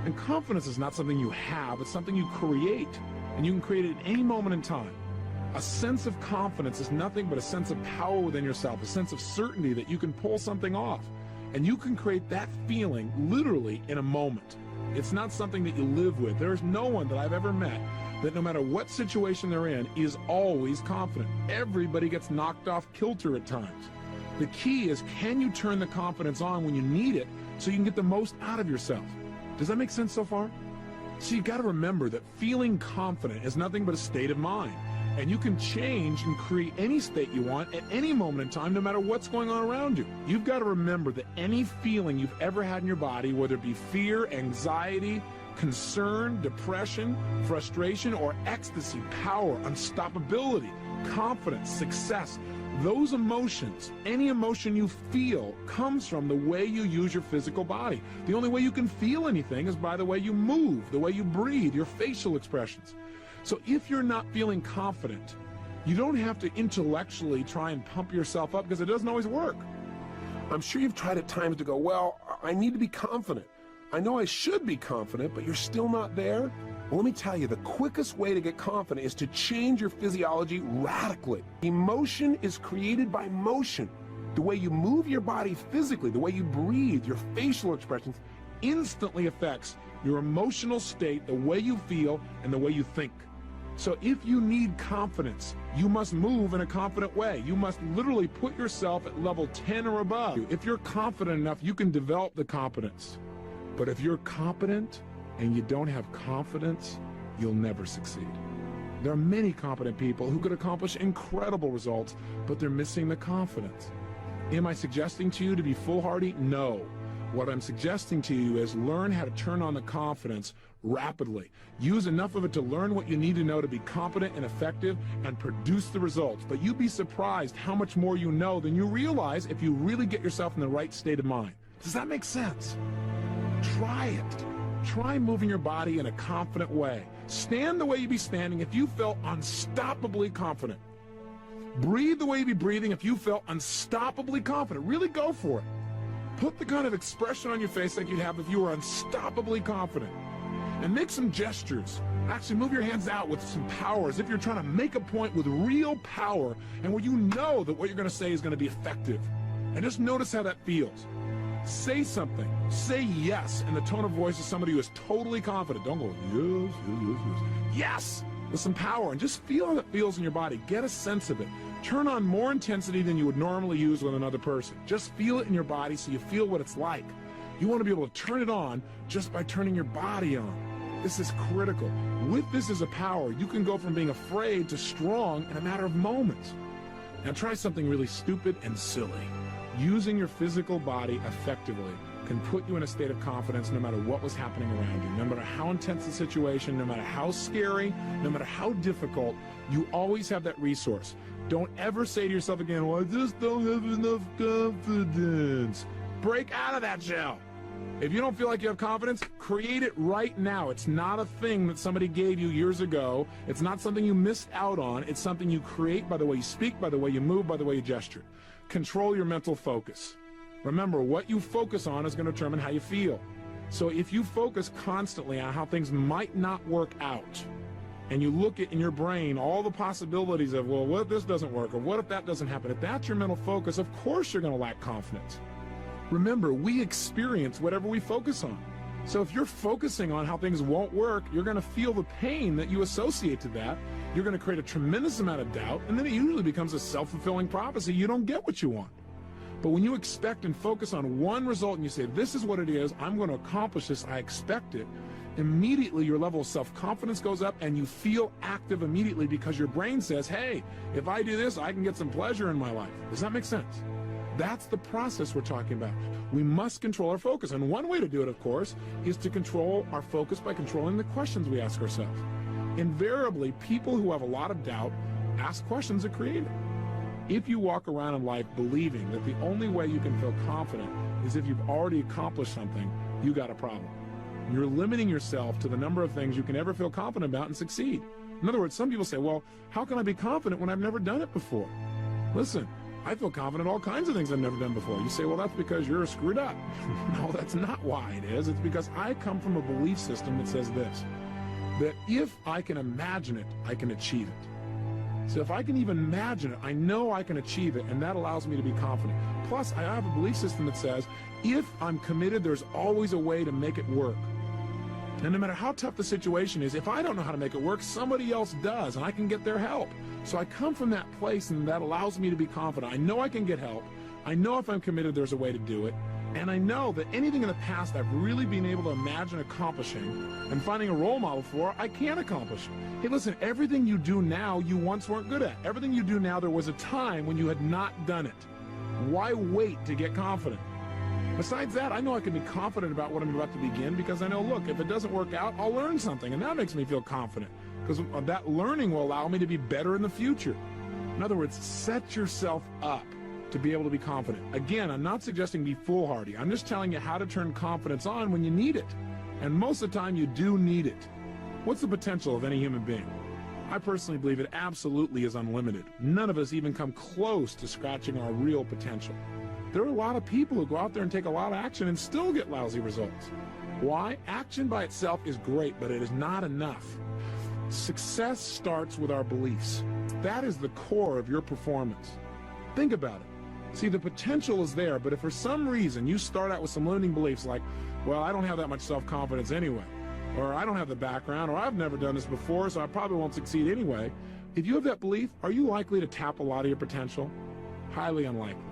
And confidence is not something you have, it's something you create. And you can create it at any moment in time. A sense of confidence is nothing but a sense of power within yourself, a sense of certainty that you can pull something off. And you can create that feeling literally in a moment. It's not something that you live with. There is no one that I've ever met that no matter what situation they're in is always confident. Everybody gets knocked off kilter at times. The key is, can you turn the confidence on when you need it so you can get the most out of yourself? Does that make sense so far? So you got to remember that feeling confident is nothing but a state of mind. And you can change and create any state you want at any moment in time, no matter what's going on around you. You've got to remember that any feeling you've ever had in your body, whether it be fear, anxiety, concern, depression, frustration, or ecstasy, power, unstoppability, confidence, success, those emotions, any emotion you feel, comes from the way you use your physical body. The only way you can feel anything is by the way you move, the way you breathe, your facial expressions. So if you're not feeling confident, you don't have to intellectually try and pump yourself up, because it doesn't always work. I'm sure you've tried at times to go, well, I need to be confident. I know I should be confident, but you're still not there. Well, let me tell you, the quickest way to get confident is to change your physiology radically. Emotion is created by motion. The way you move your body physically, the way you breathe, your facial expressions, instantly affects your emotional state, the way you feel, and the way you think. So if you need confidence, you must move in a confident way. You must literally put yourself at level 10 or above. If you're confident enough, you can develop the competence. But if you're competent and you don't have confidence, you'll never succeed. There are many competent people who could accomplish incredible results, but they're missing the confidence. Am I suggesting to you to be foolhardy? No. What I'm suggesting to you is learn how to turn on the confidence rapidly. Use enough of it to learn what you need to know to be competent and effective and produce the results. But you'd be surprised how much more you know than you realize if you really get yourself in the right state of mind. Does that make sense? Try it. Try moving your body in a confident way. Stand the way you'd be standing if you felt unstoppably confident. Breathe the way you'd be breathing if you felt unstoppably confident. Really go for it. Put the kind of expression on your face like you'd have if you were unstoppably confident. And make some gestures. Actually move your hands out with some power, as if you're trying to make a point with real power and where you know that what you're going to say is going to be effective. And just notice how that feels. Say something. Say yes in the tone of voice of somebody who is totally confident. Don't go, yes, yes, yes, yes. Yes! With some power, and just feel how it feels in your body. Get a sense of it. Turn on more intensity than you would normally use with another person. Just feel it in your body so you feel what it's like. You want to be able to turn it on just by turning your body on. This is critical. With this as a power, you can go from being afraid to strong in a matter of moments. Now try something really stupid and silly. Using your physical body effectively can put you in a state of confidence no matter what was happening around you. No matter how intense the situation, no matter how scary, no matter how difficult, you always have that resource. Don't ever say to yourself again, well, I just don't have enough confidence. Break out of that shell. If you don't feel like you have confidence, create it right now. It's not a thing that somebody gave you years ago. It's not something you missed out on. It's something you create by the way you speak, by the way you move, by the way you gesture. Control your mental focus. Remember, what you focus on is going to determine how you feel. So if you focus constantly on how things might not work out, and you look at in your brain all the possibilities of, well, what if this doesn't work, or what if that doesn't happen? If that's your mental focus, of course you're going to lack confidence. Remember, we experience whatever we focus on. So if you're focusing on how things won't work, you're going to feel the pain that you associate to that. You're going to create a tremendous amount of doubt, and then it usually becomes a self-fulfilling prophecy. You don't get what you want. But when you expect and focus on one result and you say, this is what it is, I'm going to accomplish this, I expect it, immediately your level of self-confidence goes up and you feel active immediately because your brain says, hey, if I do this, I can get some pleasure in my life. Does that make sense? That's the process we're talking about. We must control our focus. And one way to do it, of course, is to control our focus by controlling the questions we ask ourselves. Invariably, people who have a lot of doubt ask questions that create it. If you walk around in life believing that the only way you can feel confident is if you've already accomplished something, you got a problem. You're limiting yourself to the number of things you can ever feel confident about and succeed. In other words, some people say, well, how can I be confident when I've never done it before? Listen, I feel confident in all kinds of things I've never done before. You say, well, that's because you're screwed up. No, that's not why it is. It's because I come from a belief system that says this, that if I can imagine it, I can achieve it. So if I can even imagine it, I know I can achieve it, and that allows me to be confident. Plus, I have a belief system that says, if I'm committed, there's always a way to make it work. And no matter how tough the situation is, if I don't know how to make it work, somebody else does, and I can get their help. So I come from that place, and that allows me to be confident. I know I can get help. I know if I'm committed, there's a way to do it. And I know that anything in the past I've really been able to imagine accomplishing and finding a role model for, I can accomplish. Hey, listen, everything you do now, you once weren't good at. Everything you do now, there was a time when you had not done it. Why wait to get confident? Besides that, I know I can be confident about what I'm about to begin because I know, look, if it doesn't work out, I'll learn something, and that makes me feel confident because that learning will allow me to be better in the future. In other words, set yourself up to be able to be confident. Again, I'm not suggesting be foolhardy. I'm just telling you how to turn confidence on when you need it. And most of the time, you do need it. What's the potential of any human being? I personally believe it absolutely is unlimited. None of us even come close to scratching our real potential. There are a lot of people who go out there and take a lot of action and still get lousy results. Why? Action by itself is great, but it is not enough. Success starts with our beliefs. That is the core of your performance. Think about it. See, the potential is there, but if for some reason you start out with some limiting beliefs like, well, I don't have that much self-confidence anyway, or I don't have the background, or I've never done this before, so I probably won't succeed anyway. If you have that belief, are you likely to tap a lot of your potential? Highly unlikely.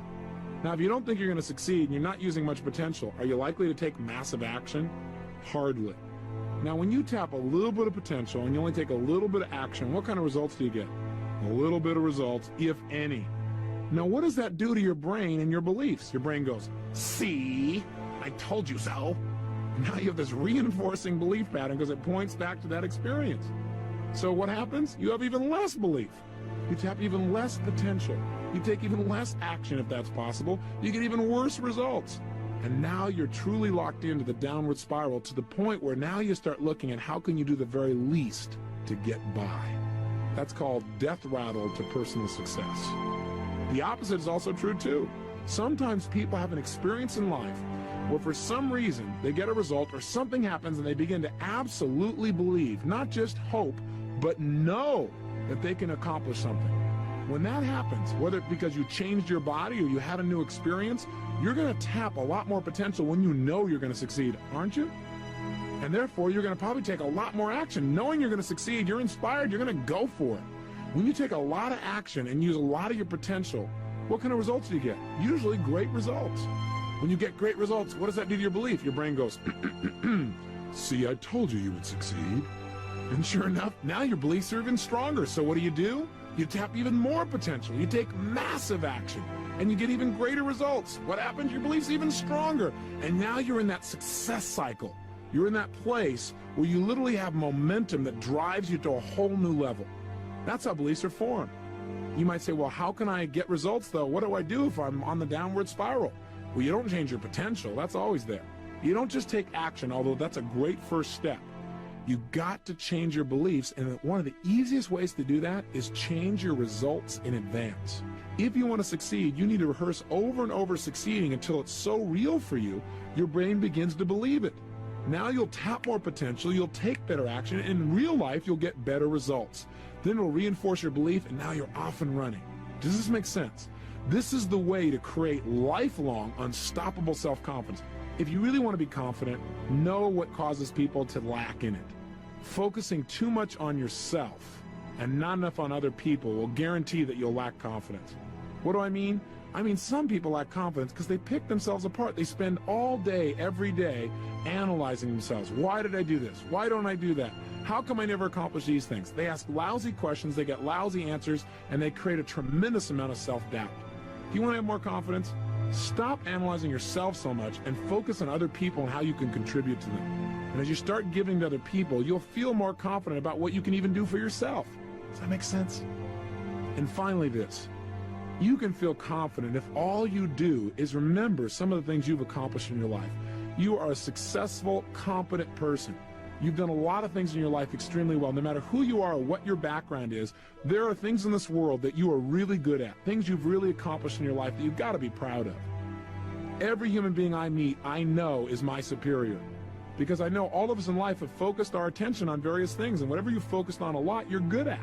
Now, if you don't think you're going to succeed and you're not using much potential, are you likely to take massive action? Hardly. Now, when you tap a little bit of potential and you only take a little bit of action, what kind of results do you get? A little bit of results, if any. Now, what does that do to your brain and your beliefs? Your brain goes, see, I told you so. Now you have this reinforcing belief pattern because it points back to that experience. So what happens? You have even less belief. You tap even less potential. You take even less action if that's possible. You get even worse results. And now you're truly locked into the downward spiral to the point where now you start looking at how can you do the very least to get by. That's called death rattle to personal success. The opposite is also true too. Sometimes people have an experience in life where for some reason they get a result or something happens and they begin to absolutely believe, not just hope, but know that they can accomplish something. When that happens, whether it's because you changed your body or you had a new experience, you're going to tap a lot more potential when you know you're going to succeed, aren't you? And therefore, you're going to probably take a lot more action. Knowing you're going to succeed, you're inspired, you're going to go for it. When you take a lot of action and use a lot of your potential, what kind of results do you get? Usually great results. When you get great results, what does that do to your belief? Your brain goes, see, I told you would succeed. And sure enough, now your beliefs are even stronger. So what do? You tap even more potential. You take massive action, and you get even greater results. What happens? Your belief's even stronger. And now you're in that success cycle. You're in that place where you literally have momentum that drives you to a whole new level. That's how beliefs are formed. You might say, well, how can I get results, though? What do I do if I'm on the downward spiral? Well, you don't change your potential. That's always there. You don't just take action, although that's a great first step. You got to change your beliefs, and one of the easiest ways to do that is change your results in advance. If you want to succeed, you need to rehearse over and over succeeding until it's so real for you, your brain begins to believe it. Now you'll tap more potential, you'll take better action, and in real life, you'll get better results. Then it'll reinforce your belief, and now you're off and running. Does this make sense? This is the way to create lifelong, unstoppable self-confidence. If you really want to be confident, know what causes people to lack in it. Focusing too much on yourself and not enough on other people will guarantee that you'll lack confidence. What do I mean? I mean, some people lack confidence because they pick themselves apart. They spend all day, every day, analyzing themselves. Why did I do this? Why don't I do that? How come I never accomplish these things? They ask lousy questions, they get lousy answers, and they create a tremendous amount of self-doubt. If you want to have more confidence, stop analyzing yourself so much and focus on other people and how you can contribute to them. And as you start giving to other people, you'll feel more confident about what you can even do for yourself. Does that make sense? And finally this, you can feel confident if all you do is remember some of the things you've accomplished in your life. You are a successful, competent person. You've done a lot of things in your life extremely well. No matter who you are or what your background is, there are things in this world that you are really good at, things you've really accomplished in your life that you've got to be proud of. Every human being I meet, I know is my superior. Because I know all of us in life have focused our attention on various things, and whatever you focused on a lot, you're good at.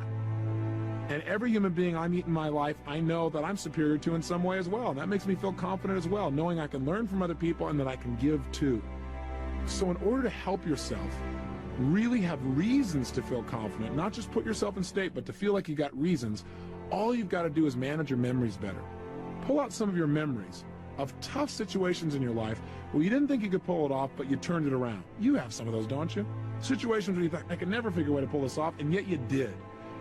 And every human being I meet in my life, I know that I'm superior to in some way as well. And that makes me feel confident as well, knowing I can learn from other people and that I can give too. So in order to help yourself really have reasons to feel confident, not just put yourself in state, but to feel like you got reasons, all you've got to do is manage your memories better. Pull out some of your memories of tough situations in your life where you didn't think you could pull it off, but you turned it around. You have some of those, don't you? Situations where you thought, I could never figure a way to pull this off, and yet you did.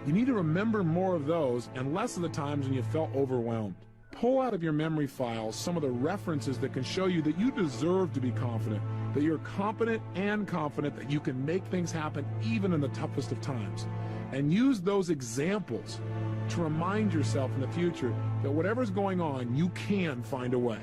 You need to remember more of those and less of the times when you felt overwhelmed. Pull out of your memory files some of the references that can show you that you deserve to be confident, that you're competent and confident that you can make things happen even in the toughest of times. And use those examples to remind yourself in the future that whatever's going on, you can find a way.